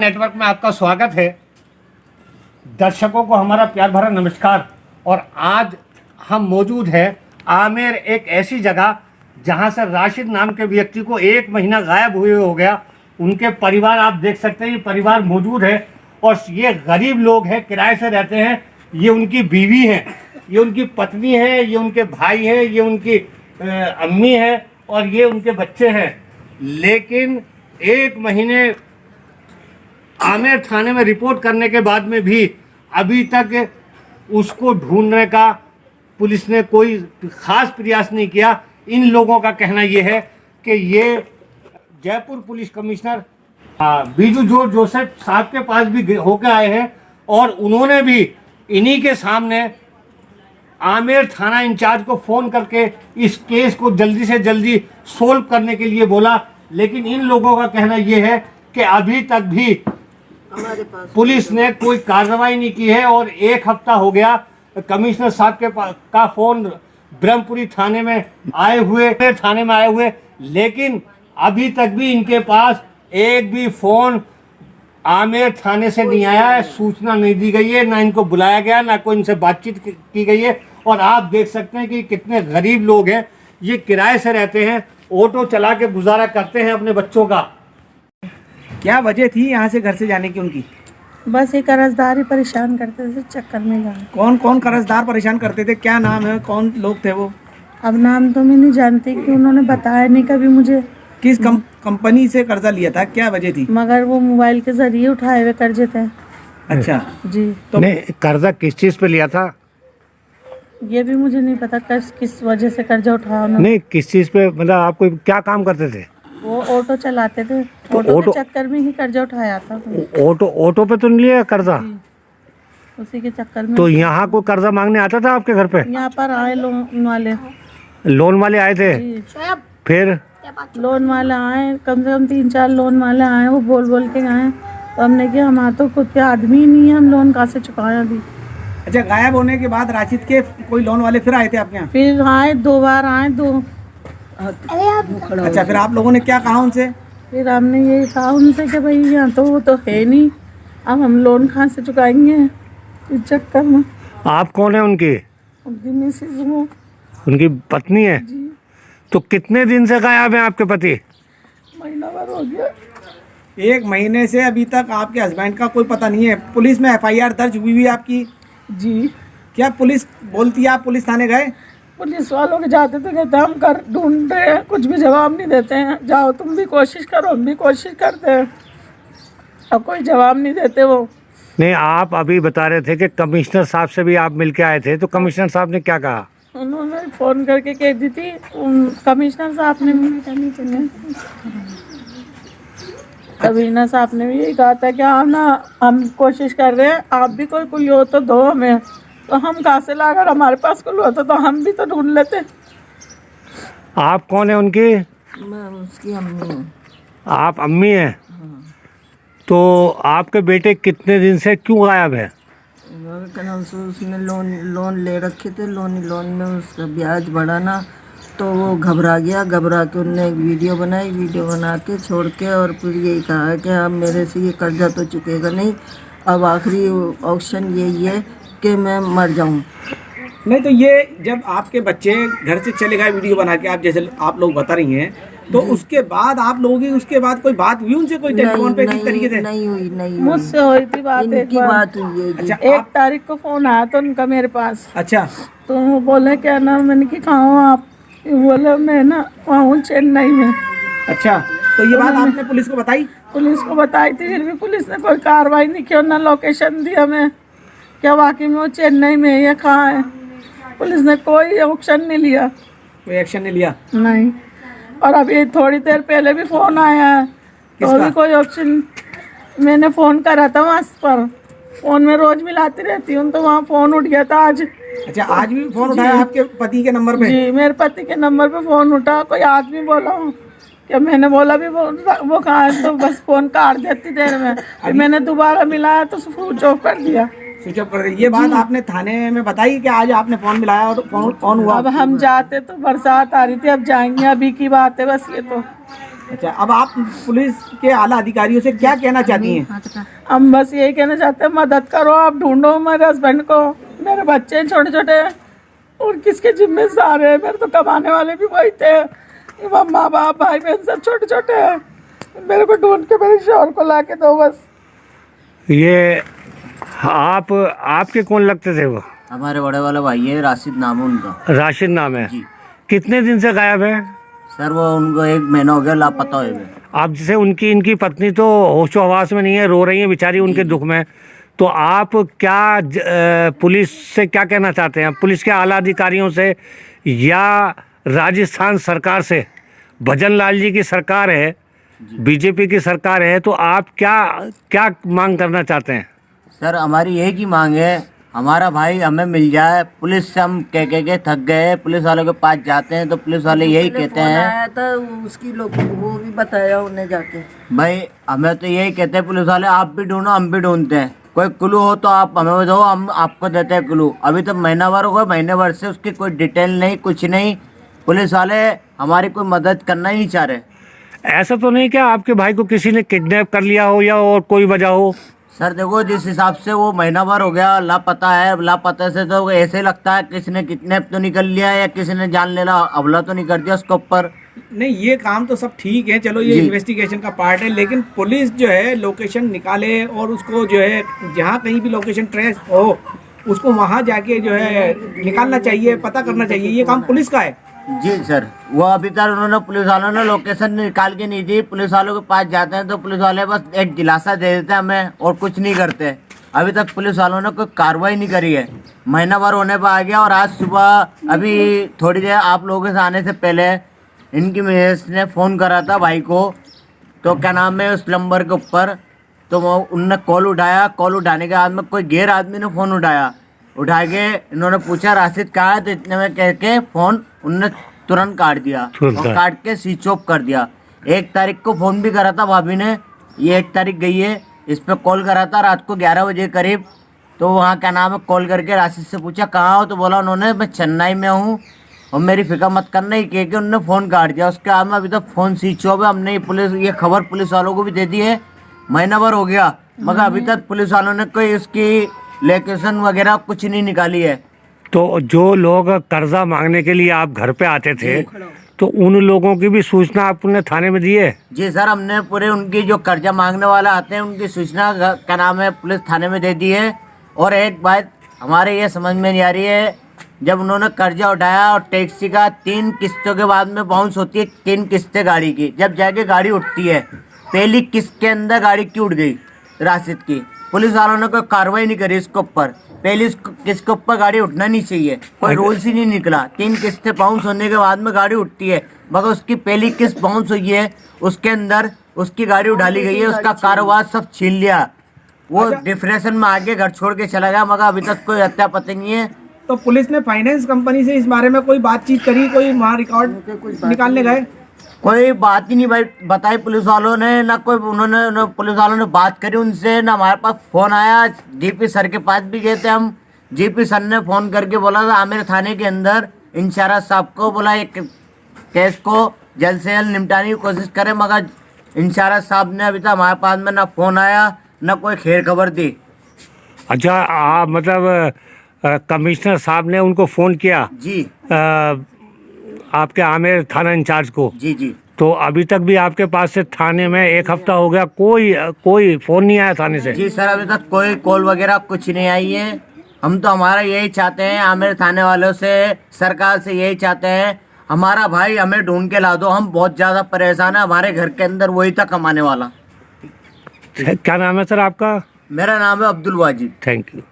Network में आपका स्वागत है। दर्शकों को हमारा प्यार भरा नमस्कार। और आज हम मौजूद हैं आमेर, एक ऐसी जगह जहां से राशिद नाम के व्यक्ति को 1 महीना गायब हुए हो गया। उनके परिवार, आप देख सकते हैं, ये परिवार मौजूद है और ये गरीब लोग हैं, किराए से रहते हैं। ये उनकी बीवी है, ये उनकी पत्नी है, ये उनके भाई है, ये उनकी अम्मी है और ये उनके बच्चे हैं। लेकिन 1 महीने आमेर थाने में रिपोर्ट करने के बाद में भी अभी तक उसको ढूंढने का पुलिस ने कोई खास प्रयास नहीं किया। इन लोगों का कहना ये है कि ये Jaipur police commissioner Biju Joseph साहब के पास भी होकर आए हैं और उन्होंने भी इन्हीं के सामने आमेर थाना इंचार्ज को फ़ोन करके इस केस को जल्दी से जल्दी सोल्व करने के लिए बोला। लेकिन इन लोगों का कहना ये है कि अभी तक भी पुलिस ने कोई कार्रवाई नहीं की है और 1 हफ्ता हो गया कमिश्नर साहब का फ़ोन ब्रह्मपुरी थाने में आए हुए, लेकिन अभी तक भी इनके पास एक भी फ़ोन आमेर थाने से नहीं आया है। सूचना नहीं दी गई है, ना इनको बुलाया गया, ना कोई इनसे बातचीत की गई है। और आप देख सकते हैं कि कितने गरीब लोग हैं, ये किराए से रहते हैं, ऑटो चला के गुजारा करते हैं अपने बच्चों का। क्या वजह थी यहाँ से घर से जाने की उनकी? बस ये कर्जदार ही परेशान करते थे, चक्कर में गए। कौन कौन कर्जदार परेशान करते थे? क्या नाम है, कौन लोग थे वो? अब नाम तो मैं नहीं जानती कि उन्होंने बताया नहीं कभी मुझे। किस कंपनी से कर्जा लिया था, क्या वजह थी? मगर वो मोबाइल के जरिए उठाए हुए कर्जे थे। अच्छा जी। तो नहीं, कर्जा किस चीज़ पे लिया था? ये भी मुझे नहीं पता किस वजह से कर्जा उठाया उन्होंने। नहीं, किस चीज़ पे, मतलब आप कोई क्या काम करते थे? वो ऑटो चलाते थे, ऑटो के चक्कर में ही कर्जा उठाया था। ऑटो पे तो नहीं लिया कर्जा? उसी के चक्कर में। तो यहाँ कोई कर्जा मांगने आता था आपके घर पे? यहाँ पर आए लोन वाले आए थे? फिर लोन वाले आए, कम से कम 3-4 लोन वाले आए, वो बोल के आए। तो हमने किया, हमारा तो खुद के आदमी ही नहीं है, हम लोन कहाँ से चुकाएं अभी। अच्छा, गायब होने के बाद राशिद के कोई लोन वाले फिर आए थे आपके यहाँ? फिर आए, 2 बार आए, 2। अच्छा, फिर आप लोगों ने क्या कहा उनसे? फिर हमने यही कहा उनसे कि भाई यहाँ तो वो तो है नहीं, अब हम लोन कहाँ से चुकाएंगे इस चक्कर में। आप कौन है उनकी? उनकी मिसेज हूँ। उनकी पत्नी है? जी। तो कितने दिन से गायब हैं आपके पति? महीना भर हो गया। 1 महीने से अभी तक आपके हस्बैंड का कोई पता नहीं है। पुलिस में FIR दर्ज हुई हुई आपकी? जी। क्या पुलिस बोलती है? आप पुलिस थाने गए? पुलिस वालों के जाते थे, कहते हम कर ढूंढ रहे हैं, कुछ भी जवाब नहीं देते हैं। जाओ तुम भी कोशिश करो, हम भी कोशिश करते हैं, अब कोई जवाब नहीं देते वो। नहीं, आप अभी बता रहे थे कि कमिश्नर साहब से भी आप मिलके आए थे, तो कमिश्नर साहब ने क्या कहा? उन्होंने फ़ोन करके कह दी थी, कमिश्नर साहब ने भी कमिश्नर साहब ने भी यही कहा था कि हम कोशिश कर रहे हैं, आप भी कोई कुल हो तो दो हमें। तो हम कहाँ से ला, अगर हमारे पास कुल होता तो हम भी तो ढूंढ लेते। आप कौन है उनकी? मैं उसकी अम्मी हूँ। आप अम्मी हैं? तो आपके बेटे कितने दिन से क्यों गायब है? उसने लोन ले रखे थे, लोन में उसका ब्याज बढ़ा ना, तो वो घबरा के उनने एक वीडियो बना के छोड़ के, और फिर यही कहा कि अब मेरे से ये कर्जा तो चुकेगा नहीं, अब आखिरी ऑप्शन यही है कि मैं मर जाऊं। नहीं, तो ये जब आपके बच्चे घर से चले गए वीडियो बना के, आप जैसे आप लोग बता रही हैं, तो उसके बाद आप लोगों की उसके बाद कोई बात हुई उनसे? कोई टेलीफोन पे किस तरीके से? नहीं हुई। मुझसे हुई थी बात, एक बात हुई है। अच्छा, 1 तारीख को फ़ोन आया था उनका मेरे पास। अच्छा, तो वो बोले क्या नाम, मैंने कि कहाँ हो आप? बोले मैं ना वहाँ हूँ चेन्नई में। अच्छा, तो ये बात आपने पुलिस को बताई? पुलिस को बताई थी, फिर भी पुलिस ने कोई कार्रवाई नहीं की, ना लोकेशन दी हमें, क्या वाकई में वो चेन्नई में है या कहाँ है। पुलिस ने कोई एक्शन नहीं लिया। कोई एक्शन नहीं लिया? नहीं। और अभी थोड़ी देर पहले भी फ़ोन आया है, तो भी कोई ऑप्शन। मैंने फ़ोन करा था वहाँ पर, फ़ोन में रोज़ मिलाती रहती हूँ, तो वहाँ फ़ोन उठ गया था आज। अच्छा, आज भी फ़ोन उठाया आपके पति के नंबर पे? जी, मेरे पति के नंबर पे फ़ोन उठा। कोई आदमी बोला हूँ क्या, मैंने बोला भी वो कहाँ है, तो बस फ़ोन काट देती देर में। फिर मैंने दोबारा मिलाया तो स्विच ऑफ कर दिया। स्विच ऑफ कर दिया। ये बात आपने थाने में बताई कि आज आपने फ़ोन मिलाया और फोन हुआ? अब हम जाते तो बरसात आ रही थी, अब जाएंगे, अभी की बात है बस ये तो। अच्छा, अब आप पुलिस के आला अधिकारियों से क्या कहना चाहती हैं? हम बस यही कहना चाहते हैं, मदद करो, आप ढूंढो मेरे हस्बैंड को। मेरे बच्चे छोटे छोटे और किसके जिम्मे सारे हैं, मेरे तो कमाने वाले भी वही थे, माँ बाप भाई बहन सब छोटे छोटे हैं। मेरे को ढूंढ के मेरे शोहर को ला के दो बस। ये आपके कौन लगते थे वो? हमारे बड़े वाला भाई है, राशिद नाम है उनका। राशिद नाम है। जी। कितने दिन से गायब है? सर वो उनको 1 महीना हो गया लापता हुए। आप जैसे इनकी पत्नी तो होशो हवास में नहीं है, रो रही है बेचारी उनके दुख में, तो आप क्या पुलिस से क्या कहना चाहते हैं? पुलिस के आला अधिकारियों से या राजस्थान सरकार से? भजन लाल जी की सरकार है, बीजेपी की सरकार है, तो आप क्या मांग करना चाहते हैं? सर हमारी यही की मांग है, हमारा भाई हमें मिल जाए। पुलिस से हम कह के थक गए, पुलिस वालों के पास जाते हैं तो पुलिस वाले यही कहते हैं। आया था उसकी लोग वो भी बताया उन्हें जाके। भाई हमें तो यही कहते हैं पुलिस वाले, आप भी ढूंढो हम भी ढूंढते हैं, कोई क्लू हो तो आप हमें दो, हम आपको देते हैं क्लू। अभी तो महीना भर हो गया, महीने भर से उसकी कोई डिटेल नहीं, कुछ नहीं। पुलिस वाले हमारी कोई मदद करना ही नहीं चाह रहे। ऐसा तो नहीं क्या आपके भाई को किसी ने किडनैप कर लिया हो या और कोई वजह हो? सर देखो, जिस हिसाब से वो महीना भर हो गया लापता है, लापता से तो ऐसे लगता है किसी ने किडनैप तो नहीं कर लिया या किसी ने जानलेवा हमला तो नहीं कर दिया उसके ऊपर। नहीं, ये काम तो सब ठीक है, चलो ये इन्वेस्टिगेशन का पार्ट है, लेकिन पुलिस जो है लोकेशन निकाले और उसको जो है जहाँ कहीं भी लोकेशन ट्रेस हो उसको वहाँ जाके जो है निकालना चाहिए, पता करना चाहिए, ये काम पुलिस का है। जी सर, वो अभी तक उन्होंने पुलिस वालों ने लोकेशन निकाल के नहीं दी। पुलिस वालों के पास जाते हैं तो पुलिस वाले बस एक दिलासा दे देते हैं हमें और कुछ नहीं करते। अभी तक पुलिस वालों ने कोई कार्रवाई नहीं करी है। महीना भर होने पर आ गया और आज सुबह अभी थोड़ी देर आप लोगों से आने से पहले इनकी मिसेस ने फ़ोन करा था भाई को, तो क्या नाम है उस नंबर के ऊपर, तो वो उनने कॉल उठाया। कॉल उठाने के बाद में कोई गैर आदमी ने फ़ोन उठा के इन्होंने पूछा राशिद कहाँ है, तो इतने में कह के फ़ोन उनने तुरंत काट दिया और काट के स्विच ऑफ कर दिया। 1 तारीख को फ़ोन भी करा था भाभी ने, ये 1 तारीख गई है, इस पर कॉल करा था रात को 11 बजे करीब। तो वहाँ क्या नाम है कॉल करके राशिद से पूछा कहाँ हो, तो बोला उन्होंने मैं चेन्नई में हूँ और मेरी फिक्र मत करना ही कह के उन्होंने फ़ोन काट दिया। उसके बाद में अभी तक फ़ोन स्विच ऑफ है। हमने ये खबर पुलिस वालों को भी दे दी है, महीना भर हो गया, मगर अभी तक पुलिस वालों ने कोई उसकी लोकेशन वगैरह कुछ नहीं निकाली है। तो जो लोग कर्जा मांगने के लिए आप घर पे आते थे, तो उन लोगों की भी सूचना आपने थाने में दी है? जी सर, हमने पूरे उनकी जो कर्जा मांगने वाला आते हैं उनकी सूचना क्या नाम है पुलिस थाने में दे दी है। और एक बात हमारे ये समझ में नहीं आ रही है, जब उन्होंने कर्जा उठाया और टैक्सी का 3 किस्तों के बाद में बाउंस होती है, 3 किस्तें गाड़ी की, जब जाके गाड़ी उठती है, पहली किस्त के अंदर गाड़ी क्यों उठ गई राशिद की? पुलिस वालों ने कोई कार्रवाई नहीं करी इसके ऊपर। पहली किस्त के ऊपर गाड़ी उठना नहीं चाहिए, कोई रूल्स ही नहीं निकला। 3 किस्तें बाउंस होने के बाद में गाड़ी उठती है, मगर उसकी पहली किस्त बाउंस हुई है, उसके अंदर उसकी गाड़ी उठा ली गई है, उसका कारोबार सब छीन लिया। वो डिप्रेशन में आगे घर छोड़ के चला गया, मगर अभी तक कोई हत्या पता नहीं है। तो पुलिस ने फाइनेंस कंपनी से इस बारे में कोई बातचीत करी, कोई वहाँ रिकॉर्ड निकालने गए? कोई बात ही नहीं भाई बताई पुलिस वालों ने, ना कोई उन्होंने पुलिस वालों ने बात करी उनसे, ना हमारे पास फ़ोन आया। जीपी सर के पास भी गए थे हम, जीपी सर ने फ़ोन करके बोला था आमिर थाने के अंदर इंचार्ज साहब को बोला एक केस को जल्द से जल्द निपटाने की कोशिश करें, मगर इंचार्ज साहब ने अभी तक हमारे पास में ना फ़ोन आया ना कोई खैर खबर दी। अच्छा, आप मतलब कमिश्नर साहब ने उनको फ़ोन किया? जी। आपके आमिर थाना इंचार्ज को? जी जी। तो अभी तक भी आपके पास से थाने में 1 हफ्ता हो गया, कोई फ़ोन नहीं आया थाने से? जी सर, अभी तक कोई कॉल वगैरह कुछ नहीं आई है। हम तो हमारा यही चाहते हैं, आमिर थाने वालों से, सरकार से यही चाहते हैं हमारा भाई हमें ढूंढ के ला दो। हम बहुत ज़्यादा परेशान है, हमारे घर के अंदर वही था कमाने वाला। क्या नाम है सर आपका? मेरा नाम है अब्दुल वाजिद। Thank you.